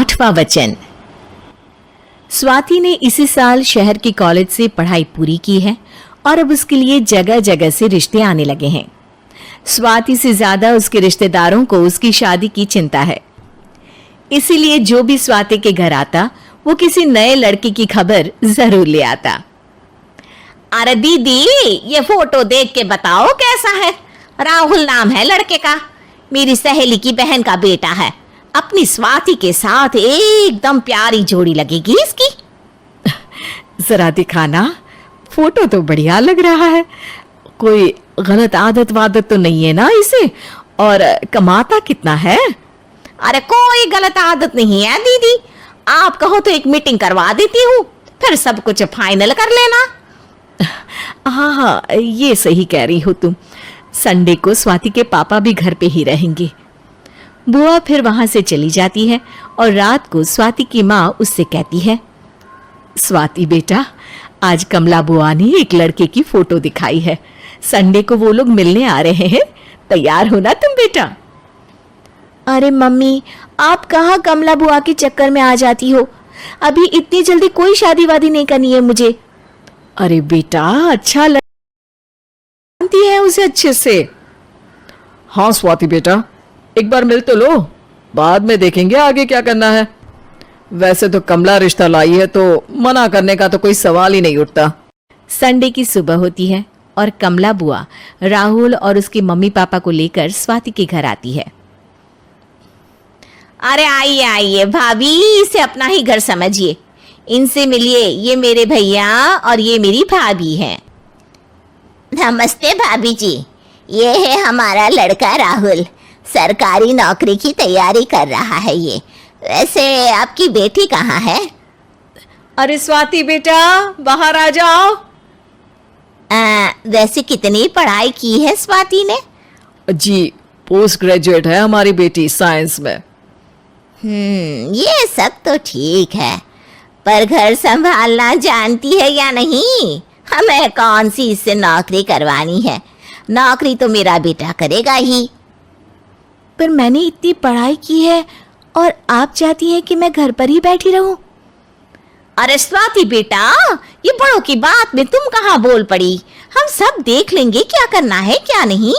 8वां वचन। स्वाति ने इसी साल शहर के कॉलेज से पढ़ाई पूरी की है और अब उसके लिए जगह जगह से रिश्ते आने लगे हैं। स्वाति से ज्यादा उसके रिश्तेदारों को उसकी शादी की चिंता है, इसीलिए जो भी स्वाति के घर आता वो किसी नए लड़के की खबर जरूर ले आता। अरे दीदी, ये फोटो देख के बताओ कैसा है। राहुल नाम है लड़के का, मेरी सहेली की बहन का बेटा है। अपनी स्वाति के साथ एकदम प्यारी जोड़ी लगेगी इसकी। जरा दिखाना, फोटो तो बढ़िया लग रहा है। कोई गलत आदत वादत तो नहीं है ना इसे? और कमाता कितना है? अरे कोई गलत आदत नहीं है दीदी, आप कहो तो एक मीटिंग करवा देती हूँ, फिर सब कुछ फाइनल कर लेना। हाँ हाँ, ये सही कह रही हो तुम। संडे को स्वाति के पापा भी घर पे ही रहेंगे। बुआ फिर वहां से चली जाती है और रात को स्वाति की माँ उससे कहती है, स्वाति बेटा, आज कमला बुआ ने एक लड़के की फोटो दिखाई है। संडे को वो लोग मिलने आ रहे हैं, तैयार हो ना तुम बेटा? अरे मम्मी, आप कहाँ कमला बुआ के चक्कर में आ जाती हो? अभी इतनी जल्दी कोई शादी वादी नहीं करनी है मुझे। अरे बेटा, अच्छा जानती है उसे अच्छे से। हाँ स्वाति बेटा, एक बार मिल तो लो, बाद में देखेंगे आगे क्या करना है। वैसे तो कमला रिश्ता लाई है तो मना करने का तो कोई सवाल ही नहीं उठता। संडे की सुबह होती है और कमला बुआ राहुल और उसके मम्मी पापा को लेकर स्वाति के घर आती है। अरे आइए आइए भाभी, इसे अपना ही घर समझिए, इनसे मिलिए। ये मेरे भैया और ये मेरी भाभी हैं। नमस्ते भाभी जी, ये है हमारा लड़का राहुल, सरकारी नौकरी की तैयारी कर रहा है ये। वैसे आपकी बेटी कहाँ है? अरे स्वाति बेटा, बाहर आ जाओ। वैसे कितनी पढ़ाई की है स्वाति ने? जी, पोस्ट ग्रेजुएट है हमारी बेटी साइंस में। ये सब तो ठीक है, पर घर संभालना जानती है या नहीं? हमें कौन सी इससे नौकरी करवानी है, नौकरी तो मेरा बेटा करेगा ही। पर मैंने इतनी पढ़ाई की है और आप चाहती हैं कि मैं घर पर ही बैठी रहूं? अरे स्वाति बेटा, ये बड़ों की बात में तुम कहाँ बोल पड़ी? हम सब देख लेंगे क्या करना है क्या नहीं।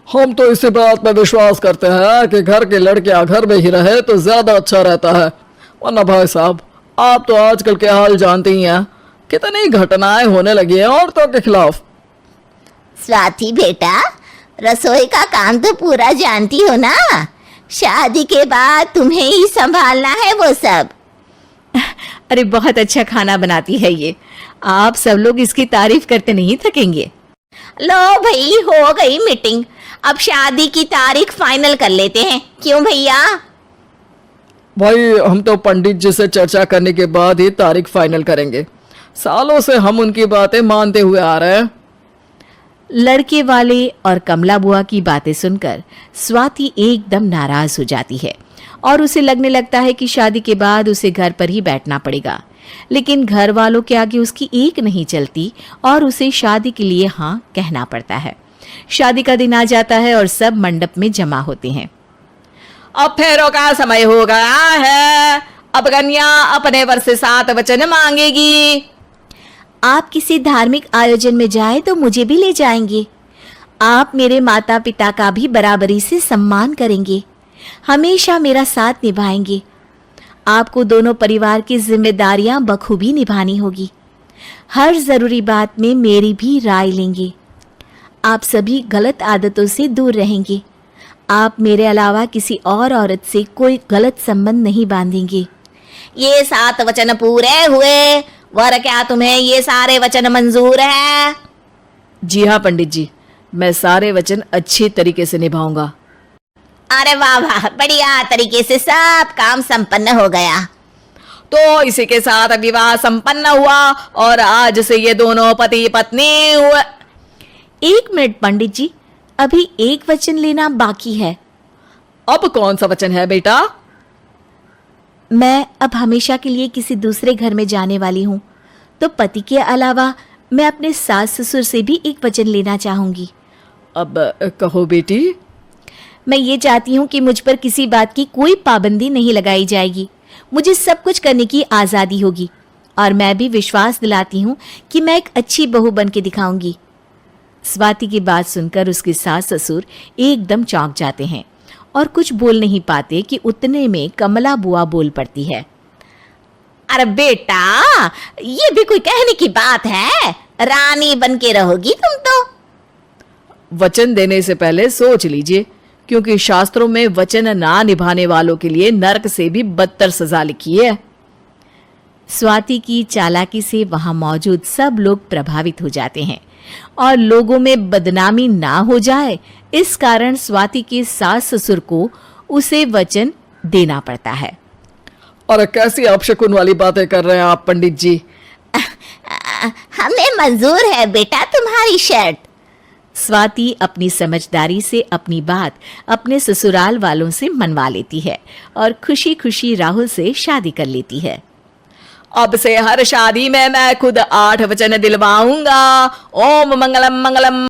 हम तो इसी बात में विश्वास करते हैं कि घर के लड़कियां घर में ही रहे तो ज्यादा अच्छा रहता है। वरना भाई साहब, आप तो आजकल के हाल जानते ही हैं, कितनी घटनाएं होने लगी हैं औरतों के खिलाफ। स्वाति बेटा, रसोई का काम तो पूरा जानती हो ना? शादी के बाद तुम्हें ही संभालना है वो सब। अरे बहुत अच्छा खाना बनाती है ये, आप सब लोग इसकी तारीफ करते नहीं थकेंगे। लो भाई, हो गई मीटिंग, अब शादी की तारीख फाइनल कर लेते हैं, क्यों भैया? भाई, हम तो पंडित जी से चर्चा करने के बाद ही तारीख फाइनल करेंगे। सालों से हम उनकी बातें मानते हुए आ रहे हैं। लड़के वाले और कमला बुआ की बातें सुनकर स्वाति एकदम नाराज हो जाती है और उसे लगने लगता है कि शादी के बाद उसे घर पर ही बैठना पड़ेगा। लेकिन घर वालों के आगे उसकी एक नहीं चलती और उसे शादी के लिए हाँ कहना पड़ता है। शादी का दिन आ जाता है और सब मंडप में जमा होते हैं। अब फेरों का समय हो गया है, अब कन्या अपने वर से 7 वचन मांगेगी। आप किसी धार्मिक आयोजन में जाएं तो मुझे भी ले जाएंगे। आप मेरे माता पिता का भी बराबरी से सम्मान करेंगे, हमेशा मेरा साथ निभाएंगे। आपको दोनों परिवार की जिम्मेदारियां बखूबी निभानी होगी। हर जरूरी बात में मेरी भी राय लेंगे। आप सभी गलत आदतों से दूर रहेंगे। आप मेरे अलावा किसी और औरत से कोई गलत संबंध नहीं बांधेंगे। ये 7 वचन पूरे हुए, वर क्या तुम्हें ये सारे वचन मंजूर है? जी हाँ पंडित जी, मैं सारे वचन अच्छी तरीके से निभाऊंगा। अरे वाह वाह, बढ़िया तरीके से सब काम संपन्न हो गया। तो इसी के साथ विवाह संपन्न हुआ और आज से ये दोनों पति पत्नी हुए। 1 मिनट पंडित जी, अभी एक वचन लेना बाकी है। अब कौन सा वचन है बेटा? मैं अब हमेशा के लिए किसी दूसरे घर में जाने वाली हूँ, तो पति के अलावा मैं अपने सास ससुर से भी एक वचन लेना चाहूंगी। अब कहो बेटी। मैं ये चाहती हूँ कि मुझ पर किसी बात की कोई पाबंदी नहीं लगाई जाएगी। मुझे सब कुछ करने की आज़ादी होगी और मैं भी विश्वास दिलाती हूँ कि मैं एक अच्छी बहू बन के दिखाऊंगी। स्वाति की बात सुनकर उसके सास ससुर एकदम चौंक जाते हैं और कुछ बोल नहीं पाते कि उतने में कमला बुआ बोल पड़ती है। अरे बेटा, ये भी कोई कहने की बात है? रानी बन के रहोगी तुम तो। वचन देने से पहले सोच लीजिए, क्योंकि शास्त्रों में वचन ना निभाने वालों के लिए नरक से भी बदतर सजा लिखी है। स्वाति की चालाकी से वहां मौजूद सब लोग प्रभावित हो जाते हैं और लोगों में बदनामी ना हो जाए, इस कारण स्वाति के सास ससुर को उसे वचन देना पड़ता है। और कैसी अपशकुन वाली बातें कर रहे हैं आप पंडित जी? हमें मंजूर है बेटा तुम्हारी शर्त। स्वाति अपनी समझदारी से अपनी बात अपने ससुराल वालों से मनवा लेती है और खुशी खुशी राहुल से शादी कर लेती है। अब से हर शादी में मैं खुद 8 वचन दिलवाऊंगा। ओम मंगलम मंगलम